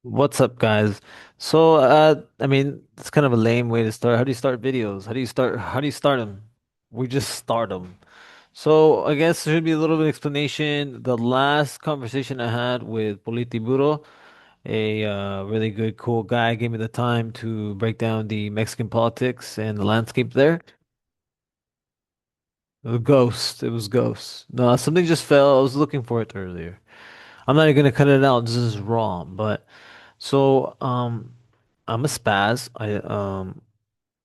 What's up, guys? I mean, it's kind of a lame way to start. How do you start videos? How do you start them? We just start them. So, I guess there should be a little bit of explanation. The last conversation I had with Politiburo, a really good, cool guy, gave me the time to break down the Mexican politics and the landscape there. The ghost. It was ghost. No, something just fell. I was looking for it earlier. I'm not even gonna cut it out. This is wrong, but so I'm a spaz.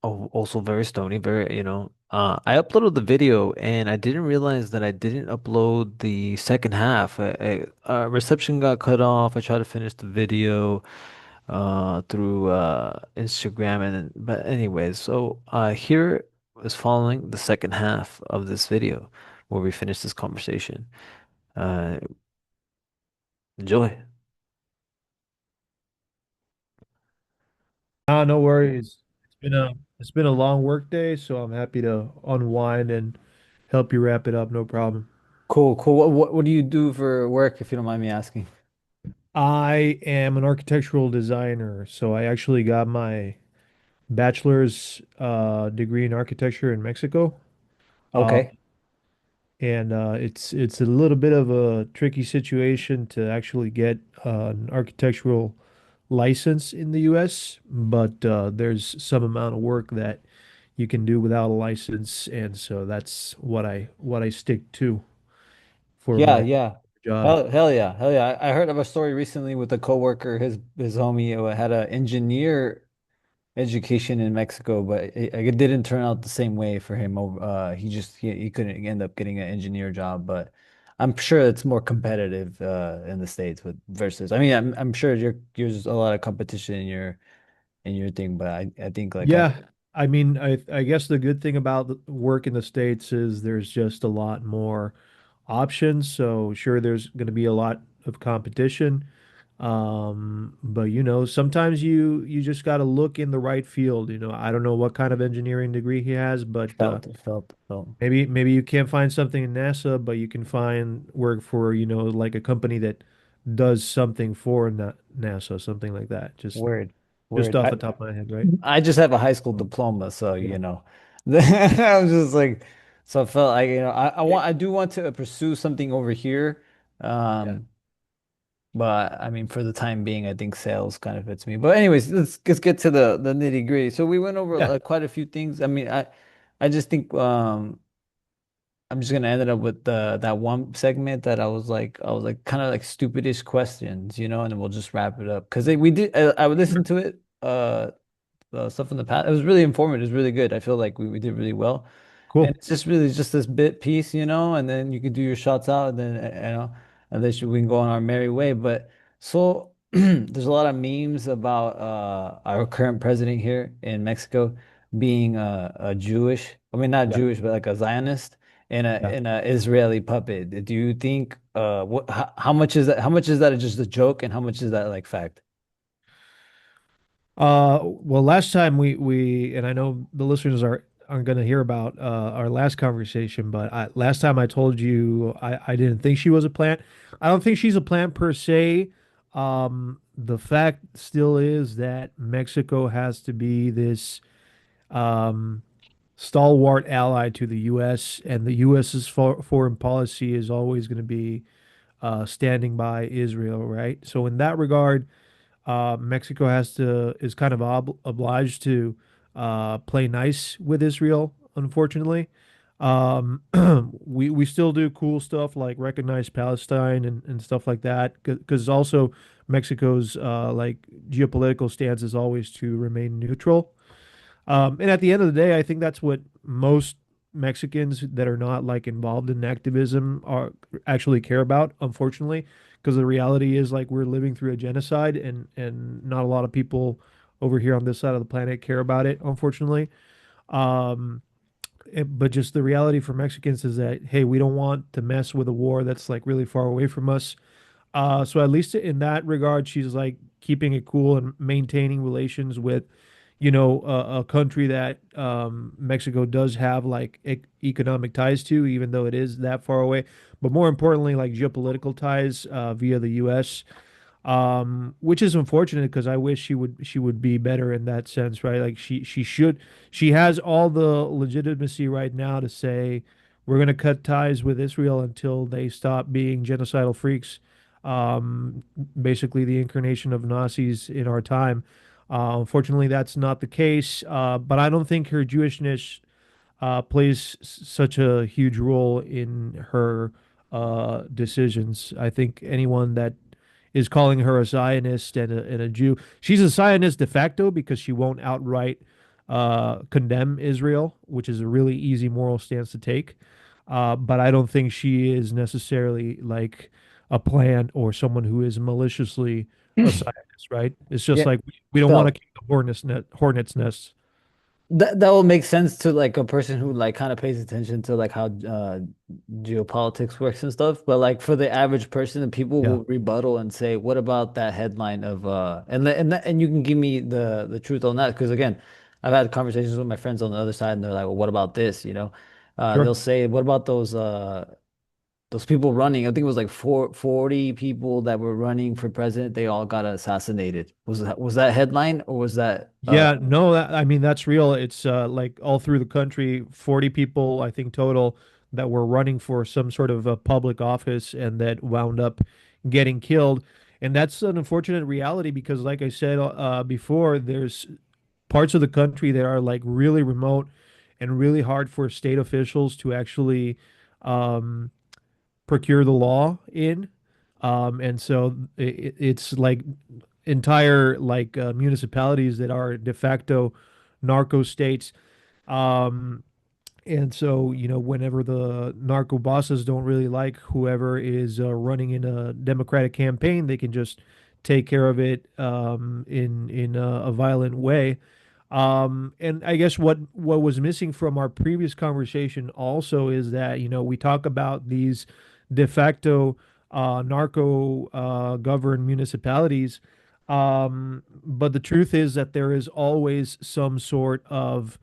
Also very stony, very, I uploaded the video and I didn't realize that I didn't upload the second half. Reception got cut off. I tried to finish the video through Instagram but anyways, so here is following the second half of this video where we finish this conversation. Uh, Enjoy. Ah, no worries. It's been a long work day, so I'm happy to unwind and help you wrap it up. No problem. Cool, cool. What do you do for work, if you don't mind me asking? I am an architectural designer, so I actually got my bachelor's degree in architecture in Mexico. Uh, Okay. and it's a little bit of a tricky situation to actually get an architectural license in the US, but there's some amount of work that you can do without a license, and so that's what I stick to for Yeah, my yeah. job. Hell yeah. Hell yeah. I heard of a story recently with a coworker, his homie had an engineer education in Mexico, but it didn't turn out the same way for him. He couldn't end up getting an engineer job, but I'm sure it's more competitive in the States with versus. I mean, I'm sure there's a lot of competition in your thing, but I think like I Yeah, I mean, I guess the good thing about the work in the States is there's just a lot more options. So sure, there's going to be a lot of competition. But sometimes you just got to look in the right field. I don't know what kind of engineering degree he has, but felt. maybe you can't find something in NASA, but you can find work for, like a company that does something for NASA, something like that. Word, Just word. off I the top of my head, right? I just have a high school diploma, so Yeah. I was just like, so I felt like I do want to pursue something over here, Yeah. um, but I mean for the time being, I think sales kind of fits me. But anyways, let's get to the nitty gritty. So we went over Yeah. quite a few things. I mean, I just think I'm just gonna end it up with the that one segment that I was like kind of like stupidish questions, and then we'll just wrap it up because we did I would listen to it stuff in the past. It was really informative. It was really good. I feel like we did really well. And Cool. it's just really just this bit piece, and then you can do your shots out, and then and then we can go on our merry way. But so there's a lot of memes about our current president here in Mexico being a Jewish, I mean not Yeah. Jewish, but like a Zionist and a Yeah. and a Israeli puppet. Do you think how much is that? How much is that just a joke, and how much is that like fact? Well, last time and I know the listeners aren't going to hear about our last conversation, but last time I told you I didn't think she was a plant. I don't think she's a plant per se. The fact still is that Mexico has to be this um, stalwart ally to the U.S., and the U.S.'s foreign policy is always going to be standing by Israel, right? So in that regard, Mexico is kind of obliged to play nice with Israel, unfortunately. We still do cool stuff like recognize Palestine and stuff like that, because also Mexico's like geopolitical stance is always to remain neutral. And at the end of the day, I think that's what most Mexicans that are not like involved in activism are actually care about, unfortunately, because the reality is like we're living through a genocide, and not a lot of people over here on this side of the planet care about it, unfortunately. Um, but just the reality for Mexicans is that, hey, we don't want to mess with a war that's like really far away from us. So at least in that regard, she's like keeping it cool and maintaining relations with, a country that Mexico does have like economic ties to, even though it is that far away. But more importantly, like geopolitical ties via the U.S. which is unfortunate because I wish she would be better in that sense, right? Like she has all the legitimacy right now to say we're going to cut ties with Israel until they stop being genocidal freaks, um, basically the incarnation of Nazis in our time. Unfortunately, that's not the case. But I don't think her Jewishness plays such a huge role in her decisions. I think anyone that is calling her a Zionist and a Jew, she's a Zionist de facto because she won't outright condemn Israel, which is a really easy moral stance to take. But I don't think she is necessarily like a plant or someone who is maliciously a Zionist, right? It's just Yeah. like we don't want to So keep the hornet's nest. that will make sense to like a person who like kind of pays attention to like how geopolitics works and stuff. But like for the average person, the people Yeah, will rebuttal and say, "What about that headline of and you can give me the truth on that?" Because again, I've had conversations with my friends on the other side, and they're like, "Well, what about this?" You know, sure. they'll say, "What about those people running?" I think it was like 40 people that were running for president. They all got assassinated. Was that headline or was that Yeah, no, I mean that's real. It's like all through the country, 40 people, I think total that were running for some sort of a public office and that wound up getting killed. And that's an unfortunate reality because like I said before, there's parts of the country that are like really remote and really hard for state officials to actually um, procure the law in. And so it's like entire like municipalities that are de facto narco states. Um, and so, whenever the narco bosses don't really like whoever is running in a Democratic campaign, they can just take care of it in a violent way. And I guess what was missing from our previous conversation also is that, we talk about these de facto narco governed municipalities. But the truth is that there is always some sort of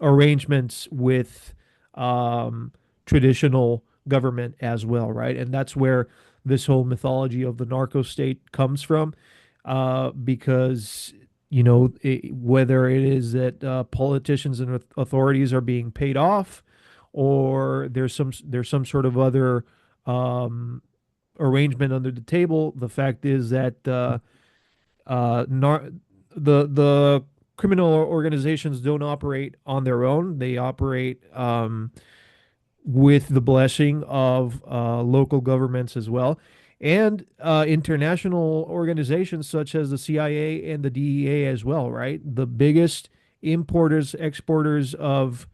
arrangements with um, traditional government as well, right? And that's where this whole mythology of the narco state comes from, because whether it is that politicians and authorities are being paid off, or there's some sort of other um, arrangement under the table. The fact is that nar the criminal organizations don't operate on their own. They operate with the blessing of local governments as well, and international organizations such as the CIA and the DEA as well, right? The biggest importers, exporters of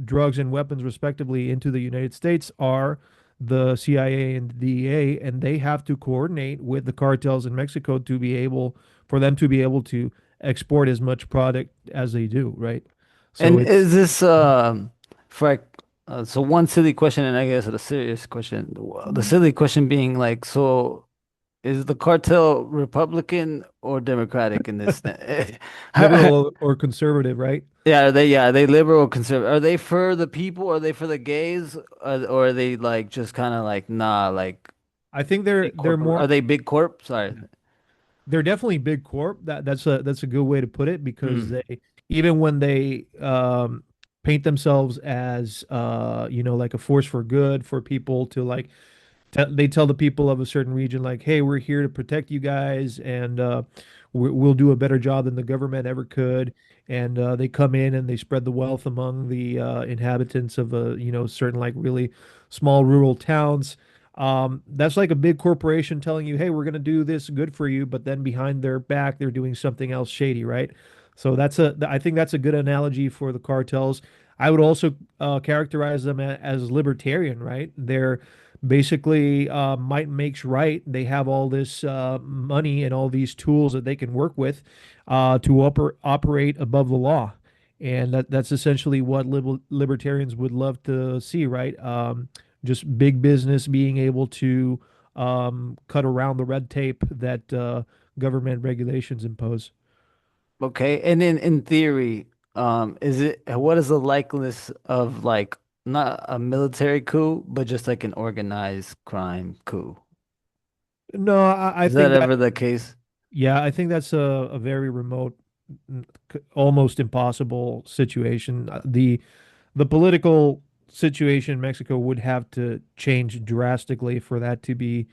drugs and weapons, respectively, into the United States are the CIA and the DEA, and they have to coordinate with the cartels in Mexico for them to be able to export as much product as they do, right? So and it's is this for like, so one silly question and I guess a serious question. The silly question being like, so is the cartel Republican or Democratic in this? liberal or conservative, right? Yeah, are they liberal or conservative? Are they for the people? Are they for the gays? Or are they like just kind of like nah, like I think they're big they're corporate? Are more they big corp? Sorry. they're definitely big corp. That's a good way to put it because Mm. they even when they paint themselves as like a force for good for people to like they tell the people of a certain region like, hey, we're here to protect you guys, and we'll do a better job than the government ever could. And they come in and they spread the wealth among the inhabitants of certain like really small rural towns. That's like a big corporation telling you, hey, we're going to do this good for you, but then behind their back they're doing something else shady, right? So I think that's a good analogy for the cartels. I would also characterize them as libertarian, right? They're basically might makes right. They have all this money and all these tools that they can work with to operate above the law. And that's essentially what libertarians would love to see, right? Just big business being able to cut around the red tape that government regulations impose. Okay, and then in theory, is it what is the likeliness of like not a military coup, but just like an organized crime coup? No, I Is that think that, ever the case? yeah, I think that's a very remote, almost impossible situation. The political situation in Mexico would have to change drastically for that to be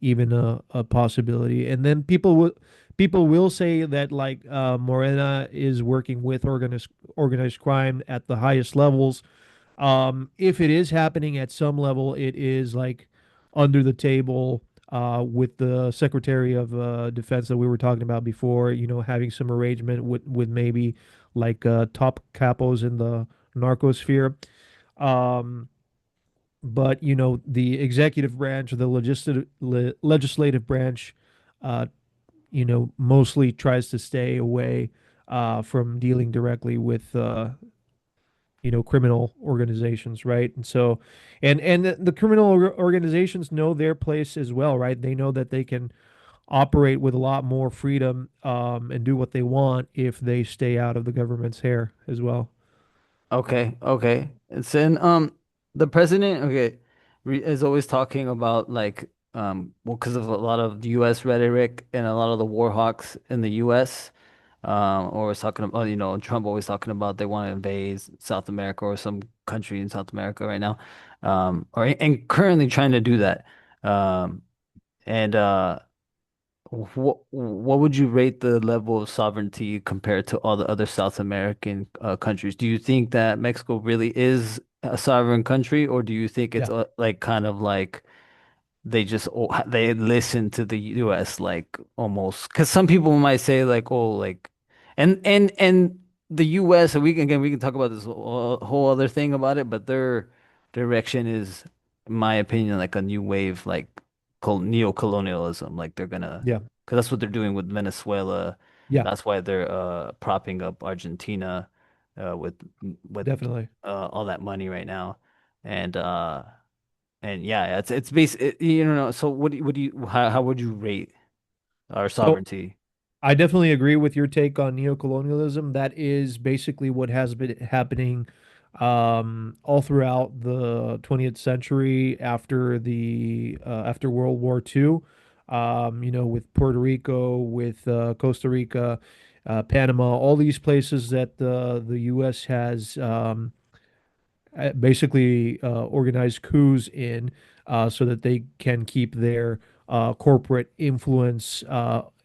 even a possibility. And then people will say that like Morena is working with organized crime at the highest levels. If it is happening at some level, it is like under the table with the Secretary of Defense that we were talking about before, having some arrangement with maybe like top capos in the narcosphere. Um, but the executive branch or the legislative branch, uh, mostly tries to stay away from dealing directly with criminal organizations, right? And so, and the criminal organizations know their place as well, right? They know that they can operate with a lot more freedom and do what they want if they stay out of the government's hair as well. Okay, okay. It's in the president, okay, re is always talking about like well, because of a lot of the U.S. rhetoric and a lot of the war hawks in the U.S. Or was talking about, Trump always talking about they want to invade South America or some country in South America right now, or and currently trying to do that. Um, and what would you rate the level of sovereignty compared to all the other South American countries? Do you think that Mexico really is a sovereign country, or do you think it's Yeah, like kind of like they listen to the US like almost because some people might say like oh like and the US and we can talk about this whole other thing about it but their direction is in my opinion like a new wave like neo-colonialism like they're gonna yeah, because that's what they're doing with Venezuela, yeah, that's why they're propping up Argentina with with definitely. all that money right now and yeah, it's base you know. So how would you rate our So sovereignty? I definitely agree with your take on neocolonialism. That is basically what has been happening all throughout the 20th century after World War II. With Puerto Rico, with Costa Rica, Panama, all these places that the U.S. has basically organized coups in so that they can keep their corporate influence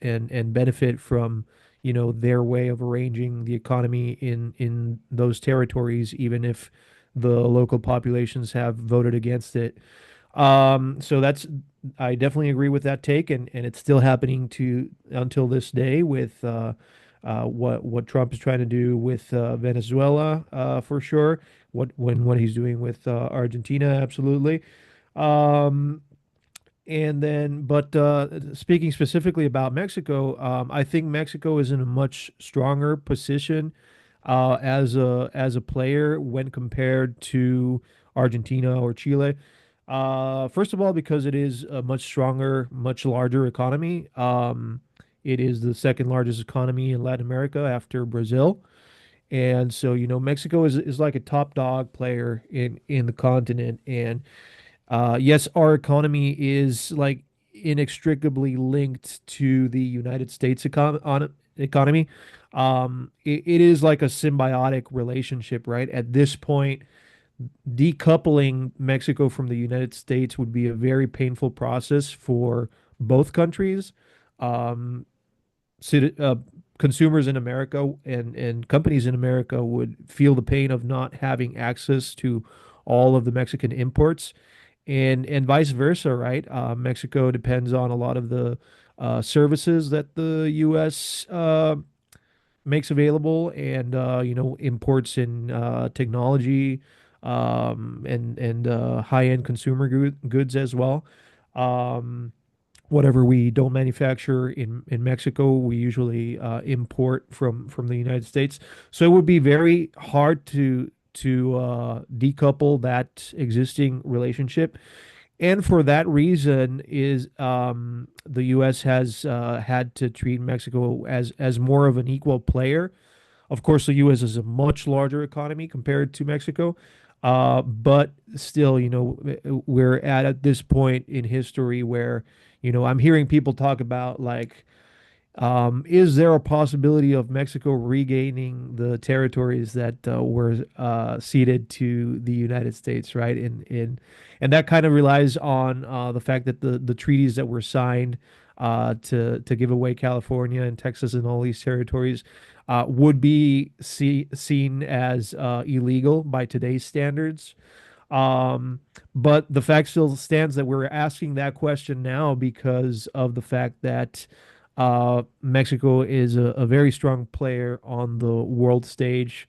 and benefit from their way of arranging the economy in those territories, even if the local populations have voted against it. So that's I definitely agree with that take, and it's still happening to until this day with what Trump is trying to do with Venezuela for sure. What he's doing with Argentina, absolutely. Um, and then, but speaking specifically about Mexico, I think Mexico is in a much stronger position as a player when compared to Argentina or Chile. First of all, because it is a much stronger, much larger economy. It is the second largest economy in Latin America after Brazil. And so, Mexico is like a top dog player in the continent. And yes, our economy is like inextricably linked to the United States economy. It is like a symbiotic relationship, right? At this point, decoupling Mexico from the United States would be a very painful process for both countries. Um, uh, Consumers in America and companies in America would feel the pain of not having access to all of the Mexican imports and vice versa, right? Mexico depends on a lot of the services that the U.S. Makes available, and imports in technology and high-end consumer goods as well. Um, Whatever we don't manufacture in Mexico, we usually import from the United States. So it would be very hard to decouple that existing relationship. And for that reason is the U.S. has had to treat Mexico as more of an equal player. Of course, the U.S. is a much larger economy compared to Mexico, but still, we're at this point in history where, I'm hearing people talk about like, is there a possibility of Mexico regaining the territories that were ceded to the United States, right? And that kind of relies on the fact that the treaties that were signed to give away California and Texas and all these territories would be seen as illegal by today's standards. Um, but the fact still stands that we're asking that question now because of the fact that Mexico is a very strong player on the world stage.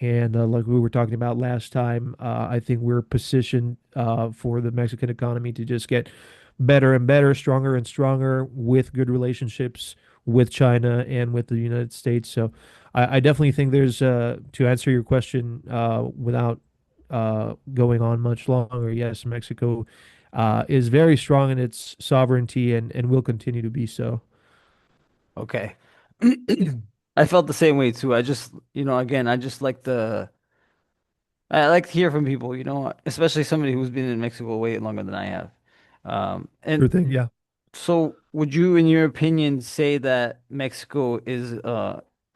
And like we were talking about last time, I think we're positioned for the Mexican economy to just get better and better, stronger and stronger with good relationships with China and with the United States. So I definitely think there's, to answer your question without going on much longer, yes, Mexico is very strong in its sovereignty and will continue to be so. Okay. I felt the same way too. I just, again, I like to hear from people, especially somebody who's been in Mexico way longer than I have. Sure And thing. Yeah. so would you, in your opinion, say that Mexico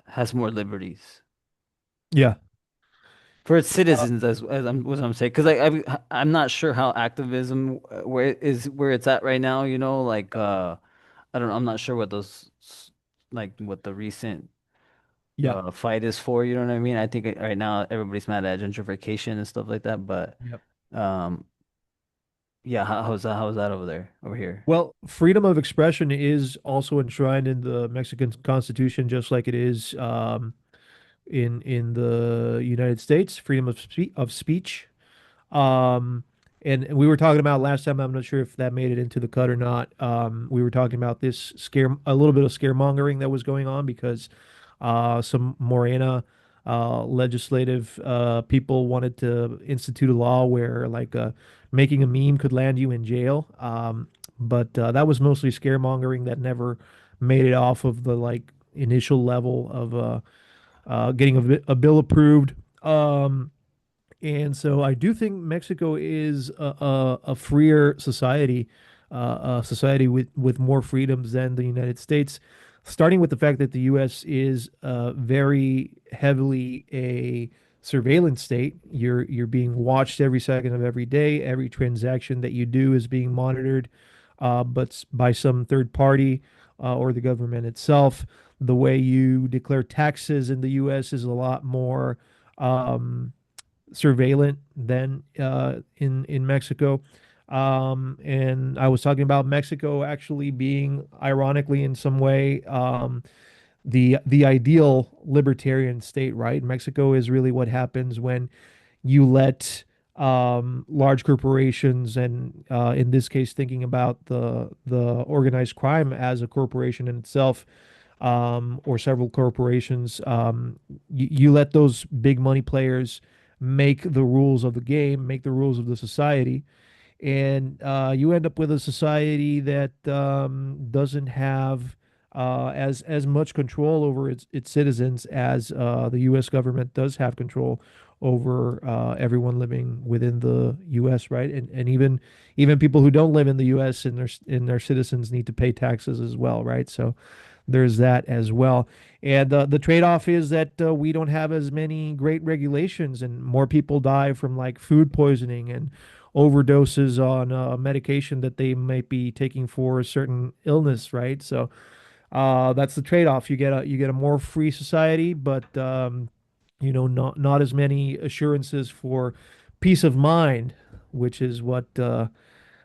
has more liberties Yeah. for its citizens, as I'm saying? Because I'm not sure how activism where it's at right now, I don't know, I'm not sure what what the recent Yeah. fight is for, you know what I mean? I think right now everybody's mad at gentrification and stuff like that, but Yep. um yeah, how's that over here? Well, freedom of expression is also enshrined in the Mexican Constitution, just like it is in the United States. Freedom of speech. Um, and we were talking about last time, I'm not sure if that made it into the cut or not. We were talking about this a little bit of scaremongering that was going on because some Morena legislative people wanted to institute a law where like making a meme could land you in jail. But that was mostly scaremongering that never made it off of the like initial level of getting a bill approved. And so I do think Mexico is a freer society, a society with more freedoms than the United States, starting with the fact that the U.S. is very heavily a surveillance state. You're being watched every second of every day. Every transaction that you do is being monitored, by some third party or the government itself. The way you declare taxes in the U.S. is a lot more. Um, Surveillant than in Mexico. And I was talking about Mexico actually being, ironically, in some way, the ideal libertarian state, right? Mexico is really what happens when you let large corporations, and in this case, thinking about the organized crime as a corporation in itself, or several corporations, you let those big money players make the rules of the game, make the rules of the society, and you end up with a society that doesn't have as much control over its citizens as the U.S. government does have control over everyone living within the U.S. Right, and even people who don't live in the U.S. and their citizens need to pay taxes as well, right? So there's that as well. And the trade-off is that we don't have as many great regulations, and more people die from like food poisoning and overdoses on medication that they might be taking for a certain illness, right? So that's the trade-off. You get a more free society, but not as many assurances for peace of mind, which is what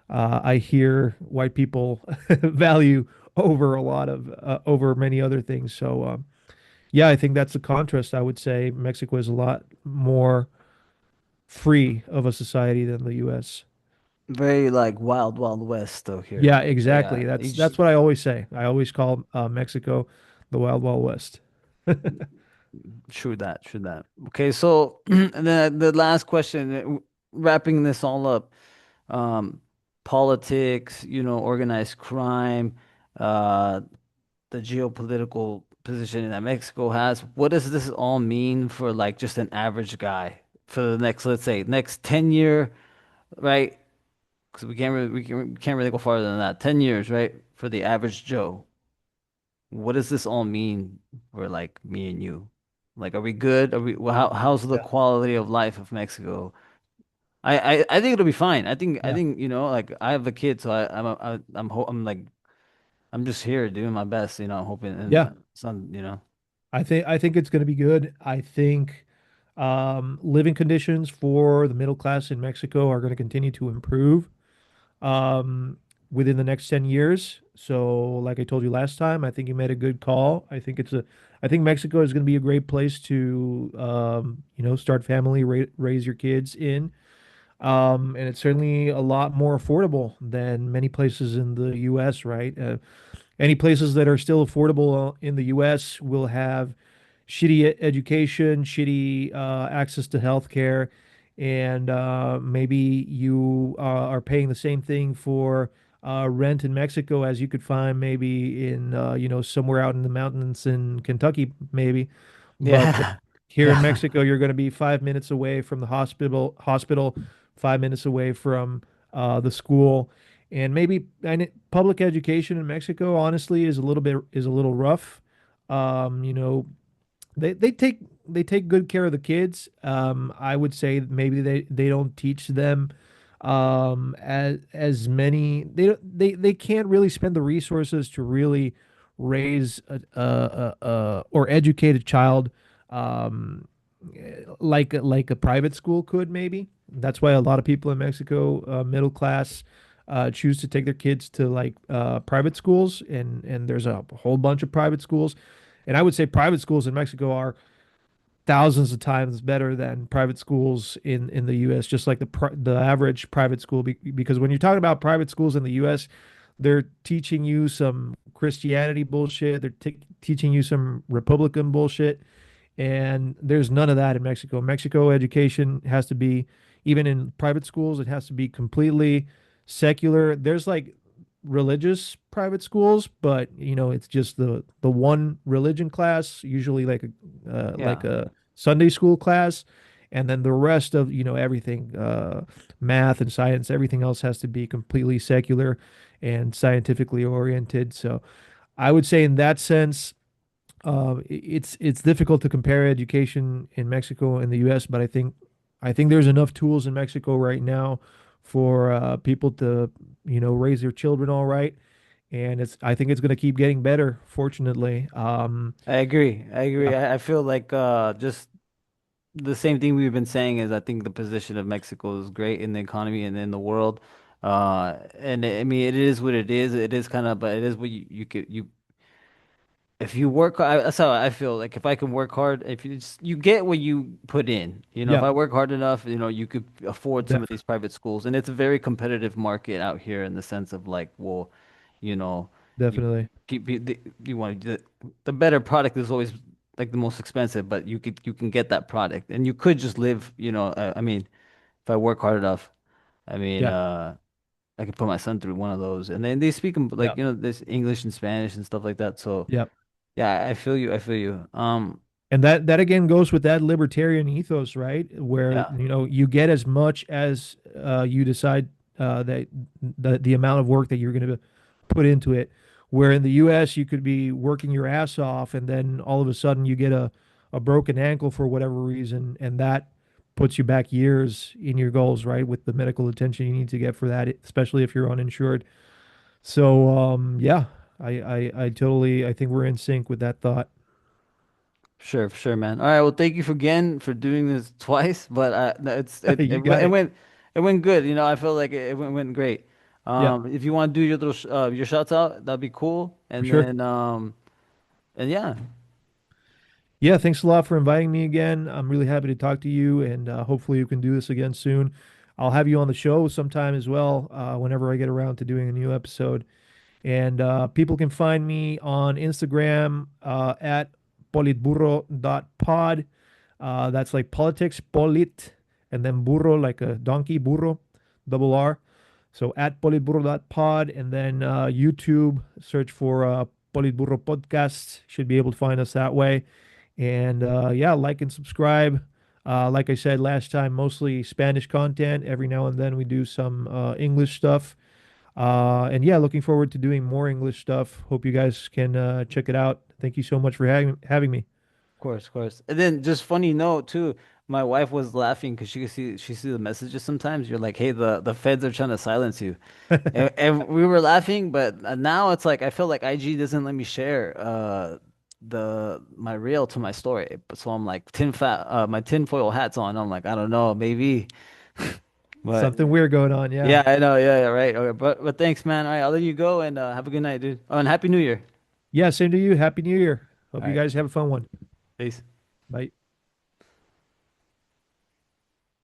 I hear white people value over many other things. So yeah, I think that's the contrast. I would say Mexico is a lot more free of a society than the U.S. Very like wild, wild west though Yeah, here. exactly. Yeah, That's what I always say. I always call Mexico the Wild Wild West. true that, true that. Okay, so and then the last question, wrapping this all up, um, politics, organized crime, uh, the geopolitical position that Mexico has. What does this all mean for like just an average guy for the next, let's say, next 10 year, right? because we can't really go farther than that. 10 years, right? For the average Joe. What does this all mean for like me and you? Like, are we good? Are we, well, how's the Yeah. quality of life of Mexico? I think it'll be fine. I Yeah. think, you know, like I have a kid, so I'm like, I'm just here doing my best, you know, hoping and Yeah. son, you know. I think it's going to be good. I think living conditions for the middle class in Mexico are going to continue to improve um, within the next 10 years. So, like I told you last time, I think you made a good call. I think Mexico is going to be a great place to, start family, raise your kids in. And it's certainly a lot more affordable than many places in the U.S., right? Any places that are still affordable in the U.S. will have shitty education, shitty access to healthcare, and maybe you are paying the same thing for rent in Mexico as you could find maybe in somewhere out in the mountains in Kentucky, maybe. But Yeah. here in Yeah. Mexico, you're going to be 5 minutes away from the hospital, 5 minutes away from the school, and maybe public education in Mexico, honestly, is a little rough. You know, they take good care of the kids. I would say maybe they don't teach them as many. They can't really spend the resources to really raise or educate a child um, like a private school could maybe. That's why a lot of people in Mexico, middle class, choose to take their kids to like private schools, and there's a whole bunch of private schools. And I would say private schools in Mexico are thousands of times better than private schools in the U.S. Just like the average private school, because when you're talking about private schools in the U.S., they're teaching you some Christianity bullshit. They're teaching you some Republican bullshit, and there's none of that in Mexico. Mexico education has to be, even in private schools, it has to be completely secular. There's like religious private schools, but it's just the one religion class, usually like Yeah. a Sunday school class, and then the rest of everything, math and science, everything else has to be completely secular and scientifically oriented. So I would say in that sense, it's difficult to compare education in Mexico and the U.S., but I think there's enough tools in Mexico right now for people to raise their children all right, and I think it's going to keep getting better. Fortunately, I agree. I agree. yeah, I feel like just the same thing we've been saying is I think the position of Mexico is great in the economy and in the world. And I mean it is what it is. It is kind of, but it is what you could you if you work, that's how I feel. Like if I can work hard, if you just, you get what you put in. You know, if yeah, I work hard enough, you know, you could afford some of these definitely, private schools, and it's a very competitive market out here in the sense of like, well, you know, you definitely, you want the better product is always like the most expensive, but you can get that product, and you could just live. You know, I mean, if I work hard enough, I mean, yeah, I could put my son through one of those, and then they speak 'em, yeah, like you know, this English and Spanish and stuff like that. So. yeah. Yeah, I feel you. I feel you. And that again goes with that libertarian ethos, right? Where Yeah. you get as much as you decide that the amount of work that you're going to put into it. Where in the U.S. you could be working your ass off, and then all of a sudden you get a broken ankle for whatever reason, and that puts you back years in your goals, right? With the medical attention you need to get for that, especially if you're uninsured. So yeah, I totally I think we're in sync with that thought. Sure, sure, man. All right. Well, thank you for again for doing this twice, but no, You got it. it went good. You know, I feel like went great. Yeah, If you want to do your little your shots out, that'd be cool. for And sure. then and yeah, Yeah, thanks a lot for inviting me again. I'm really happy to talk to you, and hopefully you can do this again soon. I'll have you on the show sometime as well, whenever I get around to doing a new episode. And people can find me on Instagram at politburro.pod. That's like politics, polit, and then burro, like a donkey, burro, double R. So at politburro.pod, and then YouTube, search for Politburro Podcast. Should be able to find us that way. And yeah, like and subscribe. Like I said last time, mostly Spanish content. Every now and then we do some English stuff. And yeah, looking forward to doing more English stuff. Hope you guys can check it out. Thank you so much for having me. Of course, of course. And then just funny note too, my wife was laughing because she see the messages sometimes. You're like, hey, the feds are trying to silence you. And we were laughing, but now it's like I feel like IG doesn't let me share the my reel to my story. So I'm like my tinfoil hat's on. I'm like, I don't know, maybe. But Something weird going on. Yeah. yeah, I know, yeah, yeah, right. Okay, but thanks, man. All right, I'll let you go and have a good night, dude. Oh, and Happy New Year. Yeah. Same to you. Happy New Year. All Hope you right, guys have a fun one. peace. Bye.